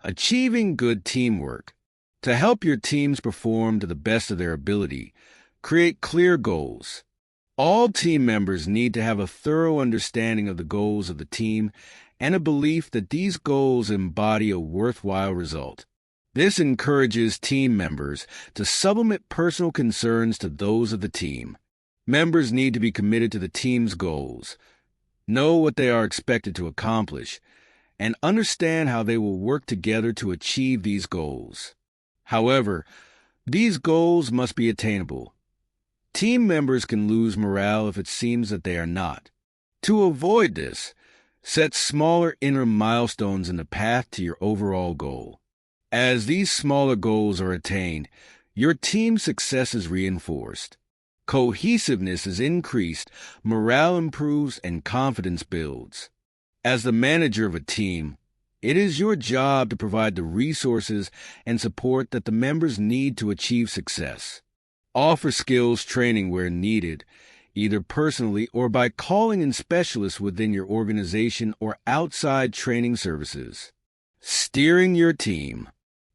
Achieving good teamwork. To help your teams perform to the best of their ability, create clear goals. All team members need to have a thorough understanding of the goals of the team and a belief that these goals embody a worthwhile result. This encourages team members to sublimate personal concerns to those of the team. Members need to be committed to the team's goals, know what they are expected to accomplish, and understand how they will work together to achieve these goals. However, these goals must be attainable. Team members can lose morale if it seems that they are not. To avoid this, set smaller interim milestones in the path to your overall goal. As these smaller goals are attained, your team's success is reinforced. Cohesiveness is increased, morale improves, and confidence builds. As the manager of a team, it is your job to provide the resources and support that the members need to achieve success. Offer skills training where needed, either personally or by calling in specialists within your organization or outside training services. Steering your team.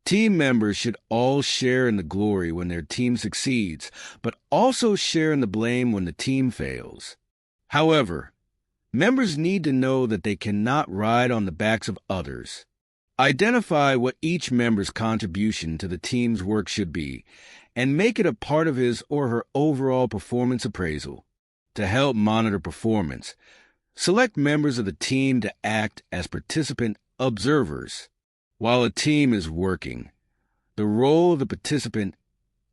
Team members should all share in the glory when their team succeeds, but also share in the blame when the team fails. However, members need to know that they cannot ride on the backs of others. Identify what each member's contribution to the team's work should be, and make it a part of his or her overall performance appraisal. To help monitor performance, select members of the team to act as participant observers. While a team is working, the role of the participant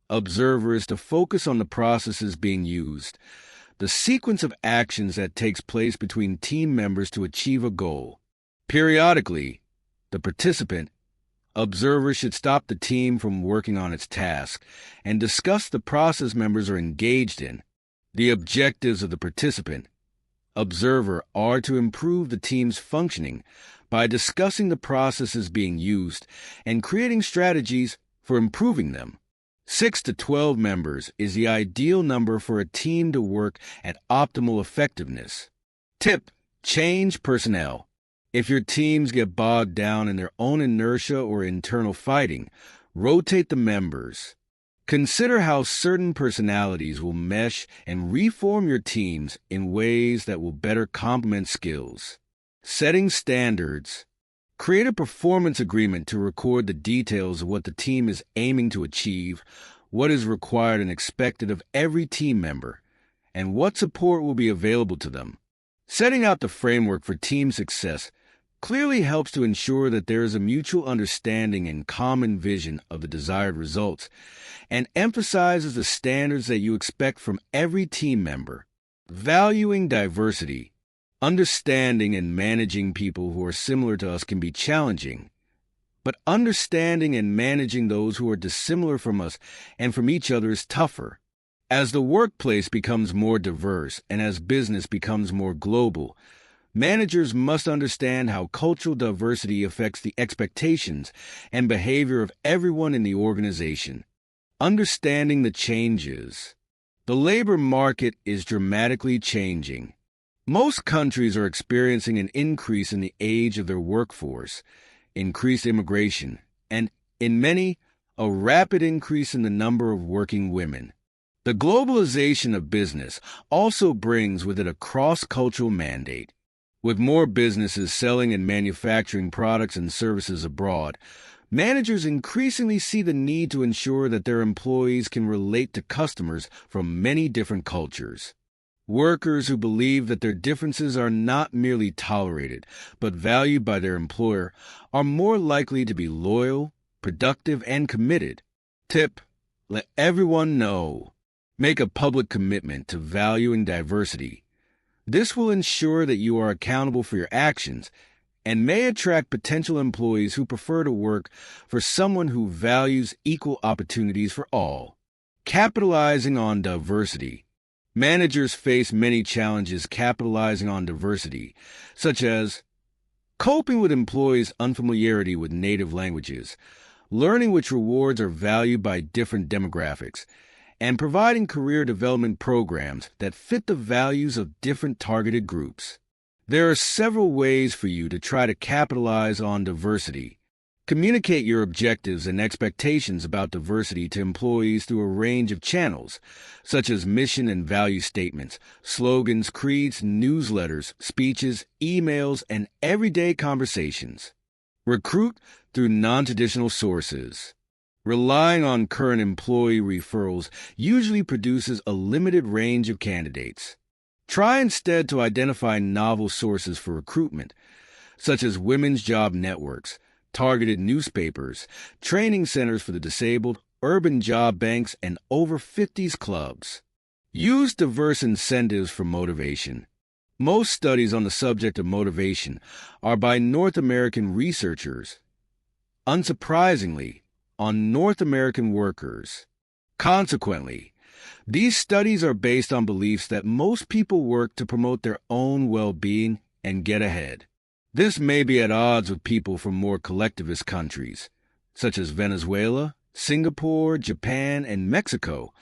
observer is to focus on the processes being used, the sequence of actions that takes place between team members to achieve a goal. Periodically, the participant observer should stop the team from working on its task and discuss the process members are engaged in. The objectives of the participant observer are to improve the team's functioning by discussing the processes being used and creating strategies for improving them. 6 to 12 members is the ideal number for a team to work at optimal effectiveness. Tip: change personnel. If your teams get bogged down in their own inertia or internal fighting, rotate the members. Consider how certain personalities will mesh and reform your teams in ways that will better complement skills. Setting standards. Create a performance agreement to record the details of what the team is aiming to achieve, what is required and expected of every team member, and what support will be available to them. Setting out the framework for team success clearly helps to ensure that there is a mutual understanding and common vision of the desired results, and emphasizes the standards that you expect from every team member. Valuing diversity. Understanding and managing people who are similar to us can be challenging, but understanding and managing those who are dissimilar from us and from each other is tougher. As the workplace becomes more diverse and as business becomes more global, managers must understand how cultural diversity affects the expectations and behavior of everyone in the organization. Understanding the changes. The labor market is dramatically changing. Most countries are experiencing an increase in the age of their workforce, increased immigration, and, in many, a rapid increase in the number of working women. The globalization of business also brings with it a cross-cultural mandate. With more businesses selling and manufacturing products and services abroad, managers increasingly see the need to ensure that their employees can relate to customers from many different cultures. Workers who believe that their differences are not merely tolerated, but valued by their employer, are more likely to be loyal, productive, and committed. Tip: let everyone know. Make a public commitment to valuing diversity. This will ensure that you are accountable for your actions and may attract potential employees who prefer to work for someone who values equal opportunities for all. Capitalizing on diversity. Managers face many challenges capitalizing on diversity, such as coping with employees' unfamiliarity with native languages, learning which rewards are valued by different demographics, and providing career development programs that fit the values of different targeted groups. There are several ways for you to try to capitalize on diversity. Communicate your objectives and expectations about diversity to employees through a range of channels, such as mission and value statements, slogans, creeds, newsletters, speeches, emails, and everyday conversations. Recruit through non-traditional sources. Relying on current employee referrals usually produces a limited range of candidates. Try instead to identify novel sources for recruitment, such as women's job networks, targeted newspapers, training centers for the disabled, urban job banks, and over 50s clubs. Use diverse incentives for motivation. Most studies on the subject of motivation are by North American researchers. Unsurprisingly, on North American workers. Consequently, these studies are based on beliefs that most people work to promote their own well-being and get ahead. This may be at odds with people from more collectivist countries, such as Venezuela, Singapore, Japan, and Mexico,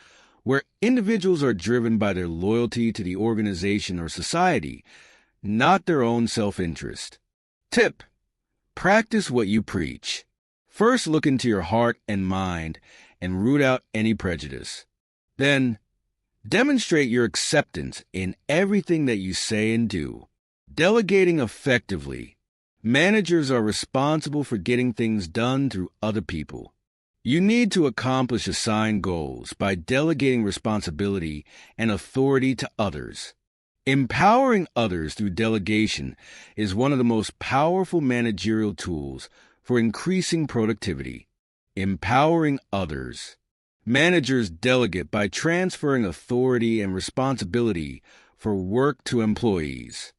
where individuals are driven by their loyalty to the organization or society, not their own self-interest. Tip: practice what you preach. First, look into your heart and mind and root out any prejudice. Then, demonstrate your acceptance in everything that you say and do. Delegating effectively. Managers are responsible for getting things done through other people. You need to accomplish assigned goals by delegating responsibility and authority to others. Empowering others through delegation is one of the most powerful managerial tools for increasing productivity. Empowering others. Managers delegate by transferring authority and responsibility for work to employees.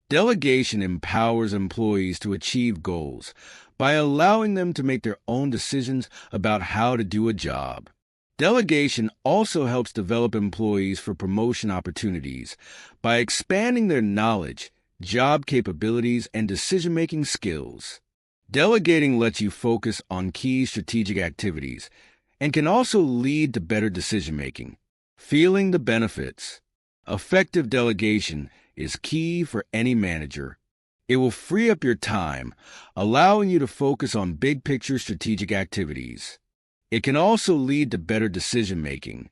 Delegation empowers employees to achieve goals by allowing them to make their own decisions about how to do a job. Delegation also helps develop employees for promotion opportunities by expanding their knowledge, job capabilities, and decision-making skills. Delegating lets you focus on key strategic activities and can also lead to better decision-making. Feeling the benefits. Effective delegation is key for any manager. It will free up your time, allowing you to focus on big-picture strategic activities. It can also lead to better decision-making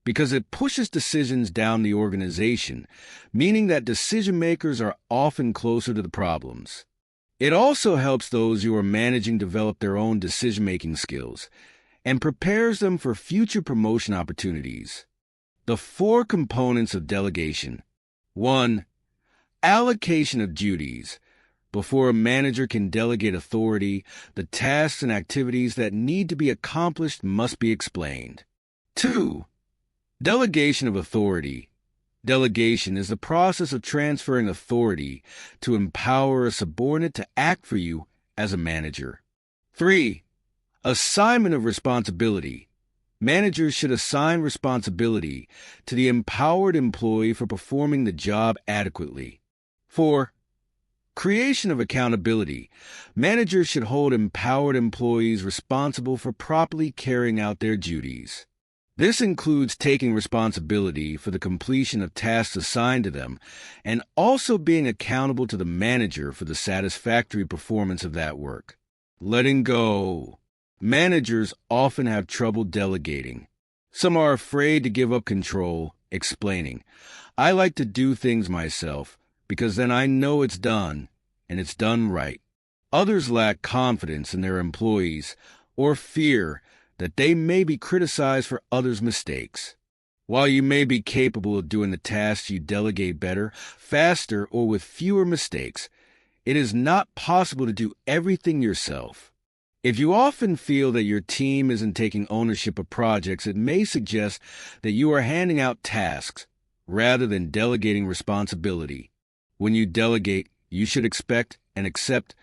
because it pushes decisions down the organization, meaning that decision-makers are often closer to the problems. It also helps those you are managing develop their own decision-making skills and prepares them for future promotion opportunities. The 4 components of delegation. 1. Allocation of duties. Before a manager can delegate authority, the tasks and activities that need to be accomplished must be explained. 2. Delegation of authority. Delegation is the process of transferring authority to empower a subordinate to act for you as a manager. 3. Assignment of responsibility. Managers should assign responsibility to the empowered employee for performing the job adequately. 4. Creation of accountability. Managers should hold empowered employees responsible for properly carrying out their duties. This includes taking responsibility for the completion of tasks assigned to them and also being accountable to the manager for the satisfactory performance of that work. Letting go. Managers often have trouble delegating. Some are afraid to give up control, explaining, "I like to do things myself because then I know it's done, and it's done right." Others lack confidence in their employees or fear that they may be criticized for others' mistakes. While you may be capable of doing the tasks you delegate better, faster, or with fewer mistakes, it is not possible to do everything yourself. If you often feel that your team isn't taking ownership of projects, it may suggest that you are handing out tasks rather than delegating responsibility. When you delegate, you should expect and accept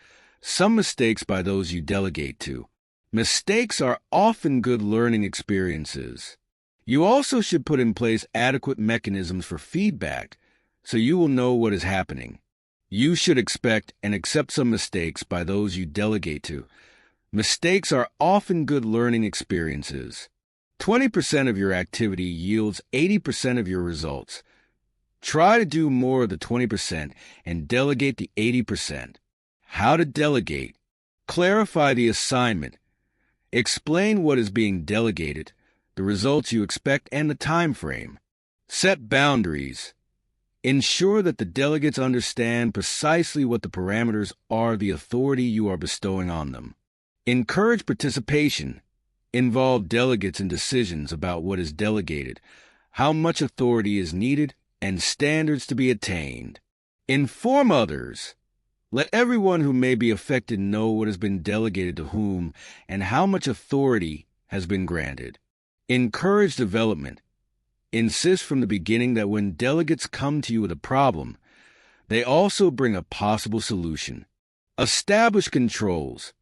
some mistakes by those you delegate to. Mistakes are often good learning experiences. You also should put in place adequate mechanisms for feedback so you will know what is happening. You should expect and accept some mistakes by those you delegate to. Mistakes are often good learning experiences. 20% of your activity yields 80% of your results. Try to do more of the 20% and delegate the 80%. How to delegate. Clarify the assignment. Explain what is being delegated, the results you expect, and the time frame. Set boundaries. Ensure that the delegates understand precisely what the parameters are, the authority you are bestowing on them. Encourage participation. Involve delegates in decisions about what is delegated, how much authority is needed, and standards to be attained. Inform others. Let everyone who may be affected know what has been delegated to whom and how much authority has been granted. Encourage development. Insist from the beginning that when delegates come to you with a problem, they also bring a possible solution. Establish controls.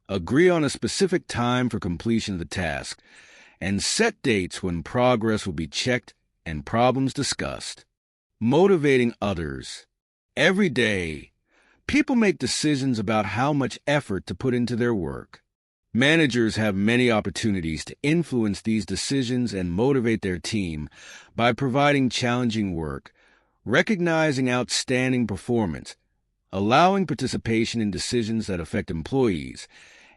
Agree on a specific time for completion of the task, and set dates when progress will be checked and problems discussed. Motivating others. Every day, people make decisions about how much effort to put into their work. Managers have many opportunities to influence these decisions and motivate their team by providing challenging work, recognizing outstanding performance, allowing participation in decisions that affect employees,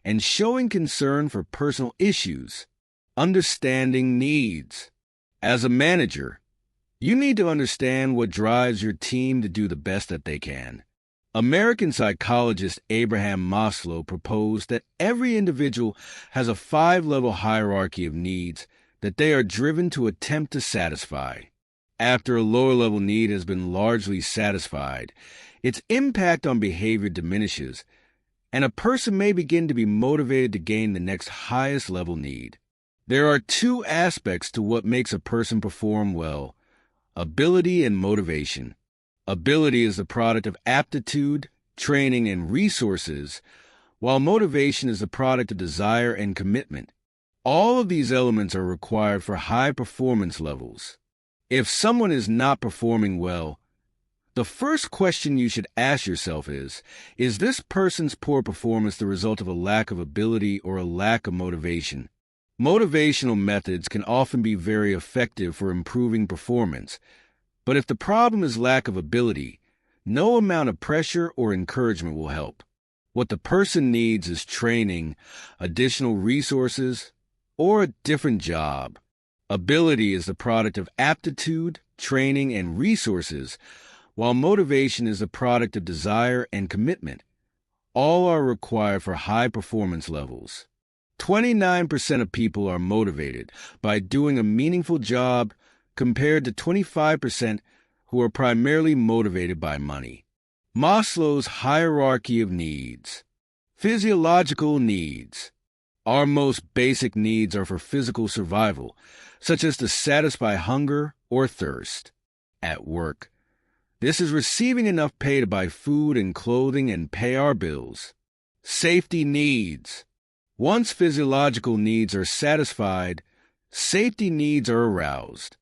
and showing concern for personal issues. Understanding needs. As a manager, you need to understand what drives your team to do the best that they can. American psychologist Abraham Maslow proposed that every individual has a 5-level hierarchy of needs that they are driven to attempt to satisfy. After a lower-level need has been largely satisfied, its impact on behavior diminishes, and a person may begin to be motivated to gain the next highest-level need. There are 2 aspects to what makes a person perform well: ability and motivation. Ability is the product of aptitude, training, and resources, while motivation is the product of desire and commitment. All of these elements are required for high performance levels. If someone is not performing well, the first question you should ask yourself is this person's poor performance the result of a lack of ability or a lack of motivation? Motivational methods can often be very effective for improving performance, but if the problem is lack of ability, no amount of pressure or encouragement will help. What the person needs is training, additional resources, or a different job. Ability is the product of aptitude, training, and resources, while motivation is the product of desire and commitment. All are required for high performance levels. 29% of people are motivated by doing a meaningful job, compared to 25% who are primarily motivated by money. Maslow's hierarchy of needs. Physiological needs. Our most basic needs are for physical survival, such as to satisfy hunger or thirst. At work, this is receiving enough pay to buy food and clothing and pay our bills. Safety needs. Once physiological needs are satisfied, safety needs are aroused.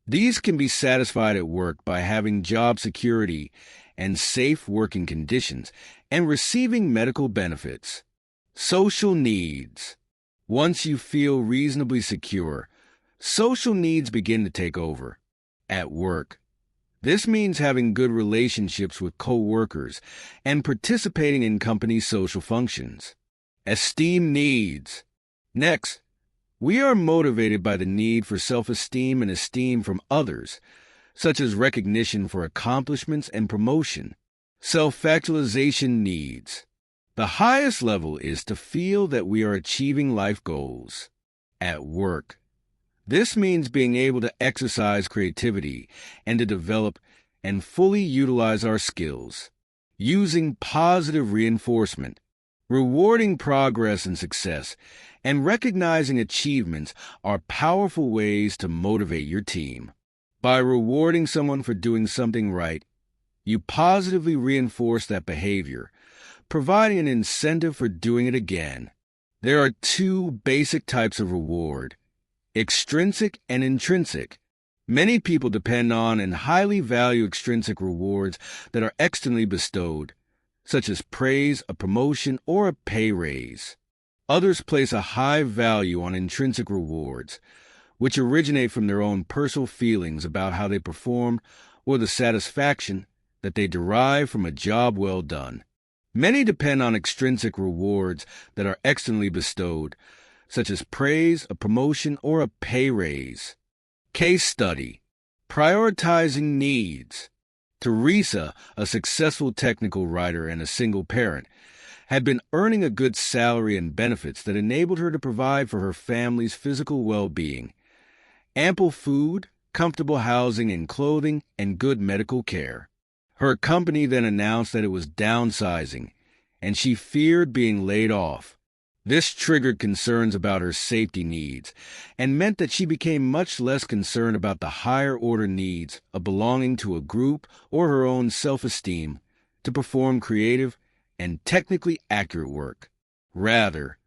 These can be satisfied at work by having job security and safe working conditions and receiving medical benefits. Social needs. Once you feel reasonably secure, social needs begin to take over. At work, this means having good relationships with co-workers and participating in company social functions. Esteem needs. Next, we are motivated by the need for self-esteem and esteem from others, such as recognition for accomplishments and promotion. Self-actualization needs. The highest level is to feel that we are achieving life goals. At work, this means being able to exercise creativity and to develop and fully utilize our skills. Using positive reinforcement, rewarding progress and success, and recognizing achievements are powerful ways to motivate your team. By rewarding someone for doing something right, you positively reinforce that behavior, providing an incentive for doing it again. There are 2 basic types of reward: extrinsic and intrinsic. Many people depend on and highly value extrinsic rewards that are externally bestowed, such as praise, a promotion, or a pay raise. Others place a high value on intrinsic rewards, which originate from their own personal feelings about how they performed or the satisfaction that they derive from a job well done. Many depend on extrinsic rewards that are externally bestowed, such as praise, a promotion, or a pay raise. Case study: prioritizing needs. Teresa, a successful technical writer and a single parent, had been earning a good salary and benefits that enabled her to provide for her family's physical well-being. Ample food, comfortable housing and clothing, and good medical care. Her company then announced that it was downsizing, and she feared being laid off. This triggered concerns about her safety needs and meant that she became much less concerned about the higher-order needs of belonging to a group or her own self-esteem to perform creative and technically accurate work. Rather,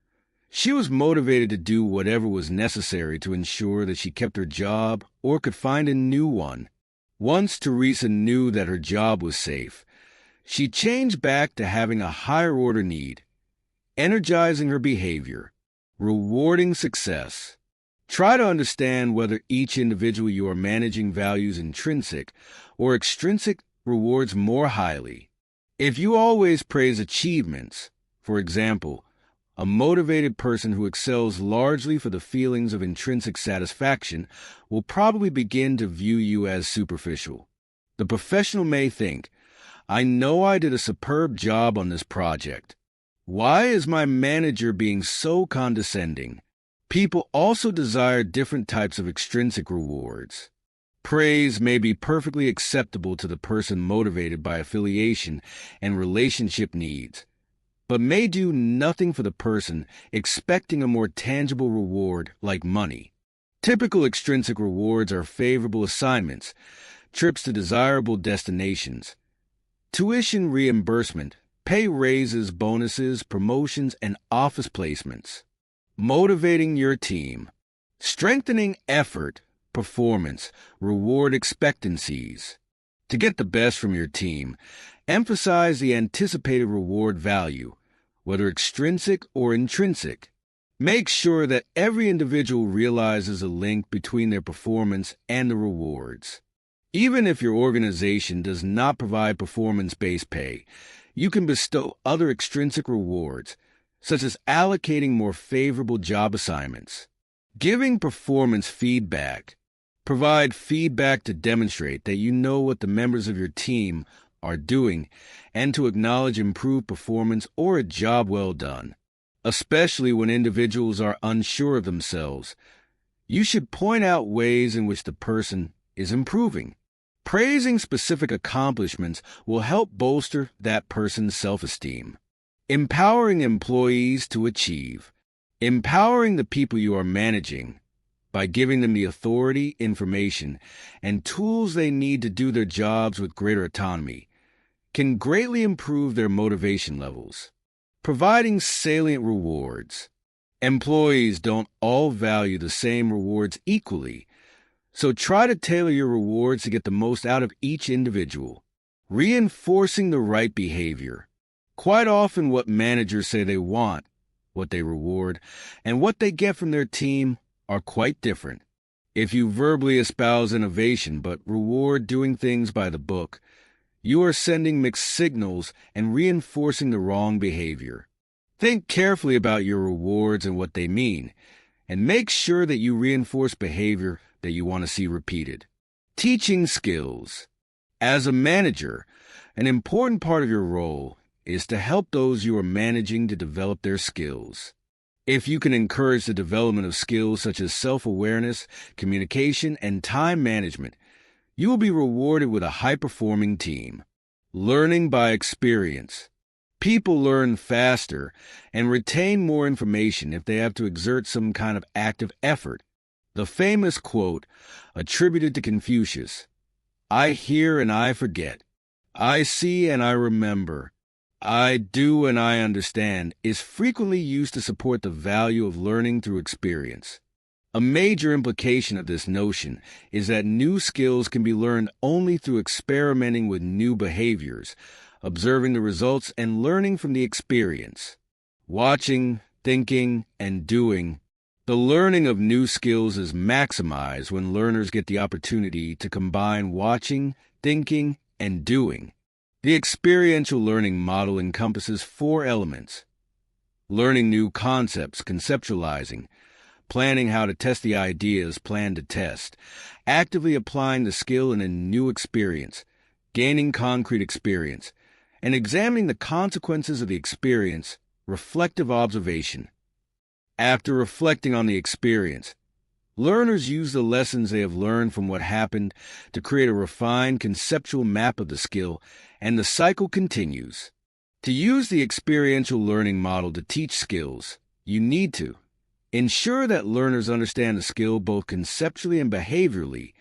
she was motivated to do whatever was necessary to ensure that she kept her job or could find a new one. Once Teresa knew that her job was safe, she changed back to having a higher-order need, energizing her behavior, rewarding success. Try to understand whether each individual you are managing values intrinsic or extrinsic rewards more highly. If you always praise achievements, for example, a motivated person who excels largely for the feelings of intrinsic satisfaction will probably begin to view you as superficial. The professional may think, "I know I did a superb job on this project. Why is my manager being so condescending?" People also desire different types of extrinsic rewards. Praise may be perfectly acceptable to the person motivated by affiliation and relationship needs, but may do nothing for the person expecting a more tangible reward like money. Typical extrinsic rewards are favorable assignments, trips to desirable destinations, tuition reimbursement, pay raises, bonuses, promotions, and office placements. Motivating your team. Strengthening effort, performance, reward expectancies. To get the best from your team, emphasize the anticipated reward value, whether extrinsic or intrinsic. Make sure that every individual realizes a link between their performance and the rewards. Even if your organization does not provide performance-based pay, you can bestow other extrinsic rewards, such as allocating more favorable job assignments. Giving performance feedback. Provide feedback to demonstrate that you know what the members of your team are doing and to acknowledge improved performance or a job well done. Especially when individuals are unsure of themselves, you should point out ways in which the person is improving. Praising specific accomplishments will help bolster that person's self-esteem. Empowering employees to achieve. Empowering the people you are managing by giving them the authority, information, and tools they need to do their jobs with greater autonomy can greatly improve their motivation levels. Providing salient rewards. Employees don't all value the same rewards equally, so try to tailor your rewards to get the most out of each individual. Reinforcing the right behavior. Quite often what managers say they want, what they reward, and what they get from their team are quite different. If you verbally espouse innovation but reward doing things by the book, you are sending mixed signals and reinforcing the wrong behavior. Think carefully about your rewards and what they mean, and make sure that you reinforce behavior that you want to see repeated. Teaching skills. As a manager, an important part of your role is to help those you are managing to develop their skills. If you can encourage the development of skills such as self-awareness, communication, and time management, you will be rewarded with a high-performing team. Learning by experience. People learn faster and retain more information if they have to exert some kind of active effort. The famous quote, attributed to Confucius, "I hear and I forget. I see and I remember. I do and I understand," is frequently used to support the value of learning through experience. A major implication of this notion is that new skills can be learned only through experimenting with new behaviors, observing the results, and learning from the experience. Watching, thinking, and doing. The learning of new skills is maximized when learners get the opportunity to combine watching, thinking, and doing. The experiential learning model encompasses 4 elements: learning new concepts, conceptualizing, planning how to test the ideas planned to test, actively applying the skill in a new experience, gaining concrete experience, and examining the consequences of the experience, reflective observation. After reflecting on the experience, learners use the lessons they have learned from what happened to create a refined conceptual map of the skill, and the cycle continues. To use the experiential learning model to teach skills, you need to ensure that learners understand the skill both conceptually and behaviorally,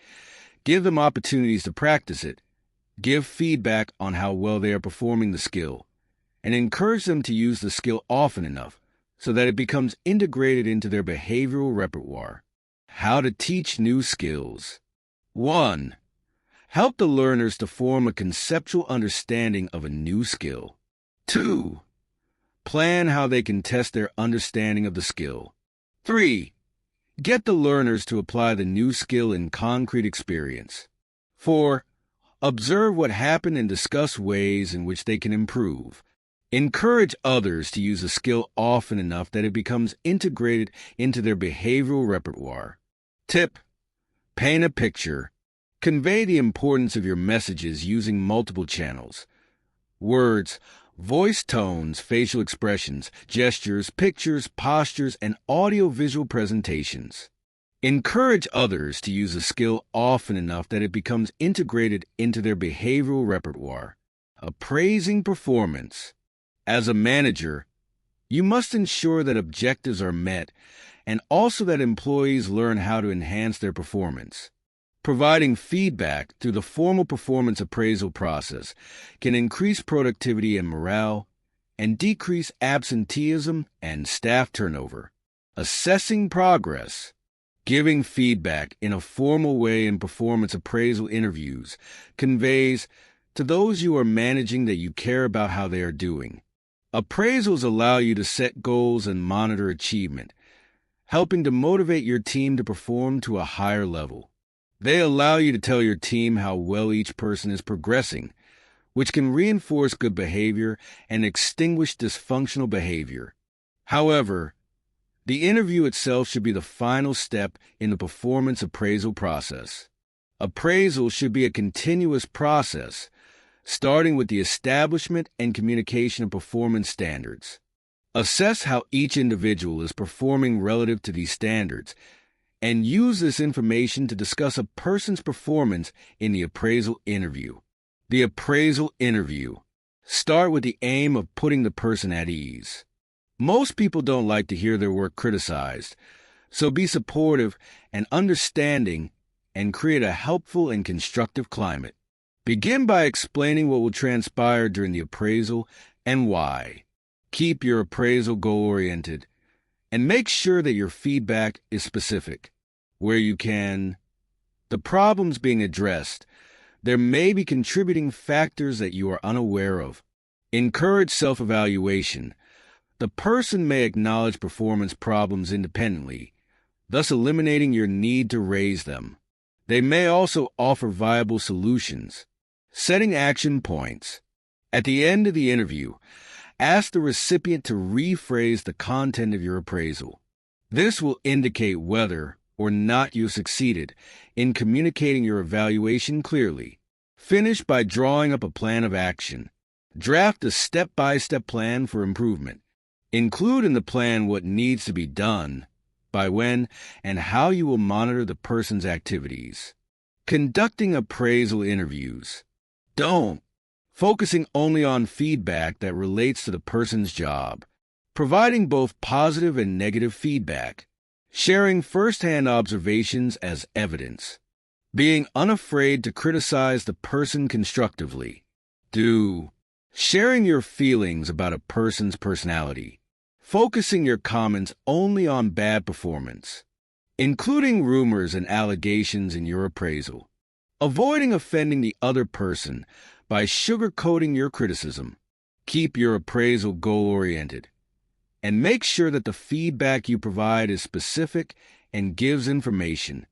give them opportunities to practice it, give feedback on how well they are performing the skill, and encourage them to use the skill often enough so that it becomes integrated into their behavioral repertoire. How to teach new skills. 1. Help the learners to form a conceptual understanding of a new skill. 2. Plan how they can test their understanding of the skill. 3. Get the learners to apply the new skill in concrete experience. 4. Observe what happened and discuss ways in which they can improve. Encourage others to use a skill often enough that it becomes integrated into their behavioral repertoire. Tip: paint a picture. Convey the importance of your messages using multiple channels: words, voice tones, facial expressions, gestures, pictures, postures, and audio-visual presentations. Encourage others to use a skill often enough that it becomes integrated into their behavioral repertoire. Appraising performance. As a manager, you must ensure that objectives are met and also that employees learn how to enhance their performance. Providing feedback through the formal performance appraisal process can increase productivity and morale and decrease absenteeism and staff turnover. Assessing progress. Giving feedback in a formal way in performance appraisal interviews conveys to those you are managing that you care about how they are doing. Appraisals allow you to set goals and monitor achievement, helping to motivate your team to perform to a higher level. They allow you to tell your team how well each person is progressing, which can reinforce good behavior and extinguish dysfunctional behavior. However, the interview itself should be the final step in the performance appraisal process. Appraisal should be a continuous process, starting with the establishment and communication of performance standards. Assess how each individual is performing relative to these standards, and use this information to discuss a person's performance in the appraisal interview. The appraisal interview. Start with the aim of putting the person at ease. Most people don't like to hear their work criticized, so be supportive and understanding and create a helpful and constructive climate. Begin by explaining what will transpire during the appraisal and why. Keep your appraisal goal-oriented and make sure that your feedback is specific. Where you can, the problems being addressed, there may be contributing factors that you are unaware of. Encourage self-evaluation. The person may acknowledge performance problems independently, thus eliminating your need to raise them. They may also offer viable solutions. Setting action points. At the end of the interview, ask the recipient to rephrase the content of your appraisal. This will indicate whether or not you succeeded in communicating your evaluation clearly. Finish by drawing up a plan of action. Draft a step-by-step plan for improvement. Include in the plan what needs to be done, by when, and how you will monitor the person's activities. Conducting appraisal interviews. Don't. Focusing only on feedback that relates to the person's job. Providing both positive and negative feedback. Sharing first-hand observations as evidence. Being unafraid to criticize the person constructively. Do. Sharing your feelings about a person's personality. Focusing your comments only on bad performance. Including rumors and allegations in your appraisal. Avoiding offending the other person by sugarcoating your criticism. Keep your appraisal goal-oriented. And make sure that the feedback you provide is specific and gives information,